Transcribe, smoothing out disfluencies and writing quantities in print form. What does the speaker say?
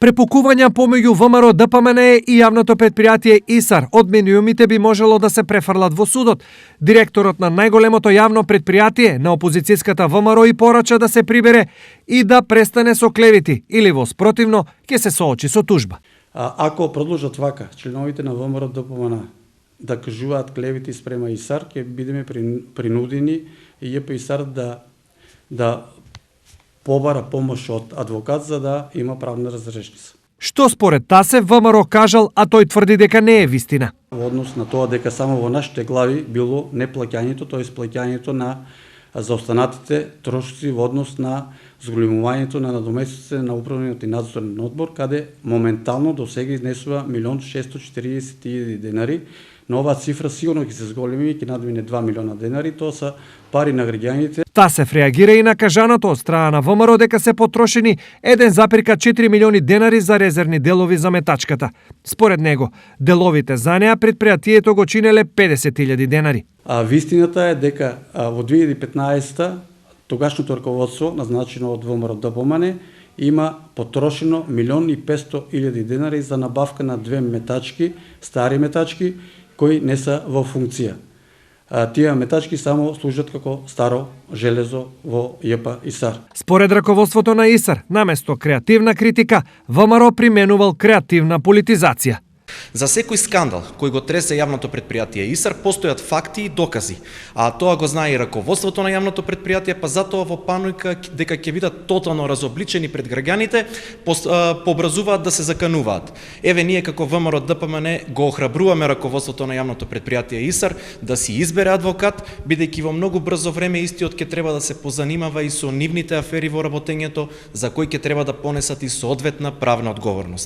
Препукувања помеѓу ВМРО ДПМН и јавното претпријатие ИСАР од миниумите би можело да се префрлат во судот. Директорот на најголемото јавно претпријатие на опозицијската ВМРО и порача да се прибере и да престане со клевети или во спротивно ќе се соочи со тужба. Ако продолжат вака членовите на ВМРО ДПМН да кажуваат клевети спрема ИСАР, ќе бидеме принудени и ЈП ИСАР да побара помош од адвокат за да има правна разрешница. Што според Тасе ВМРО кажал, а тој тврди дека не е вистина. Во однос на тоа дека само во нашите глави било неплаќањето, тоест плаќањето на заостанатите трошоци во однос на зголемувањето на надоместиците на управниот и надзорен одбор, каде моментално до сега изнесува 1.640.000 денари, но оваа цифра сигурно ќе се зголеми и ќе надмине 2 милиона денари, тоа се пари на граѓаните. Тасев реагира и на кажаното од страна на ВМРО дека се потрошени 1,4 милиони денари за резервни делови за метачката. Според него, деловите за неа предпријатието го чинеле 50.000 денари. Вистината е дека во 2015 тогашното раководство, назначено од ВМРО ДПМН, има потрошено 1.500.000 денари за набавка на 2 метачки, стари метачки, кои не се во функција. Тие метачки само служат како старо железо во ЈП ИСАР. Според раководството на ИСАР, наместо креативна критика, ВМРО применувал креативна политизација. За секој скандал кој го тресе јавното предпријатие ИСАР постојат факти и докази, а тоа го знае и раководството на јавното предпријатие, па затоа во панујка дека ќе бидат тотално разобличени пред граѓаните, пообразуваат да се закануваат. Еве ние како ВМРО ДПМН го охрабруваме раководството на јавното предпријатие ИСАР да си избере адвокат, бидејќи во многу брзо време истиот ќе треба да се позанимава и со нивните афери во работењето, за кои ќе треба да понесат и соодветна правна одговорност.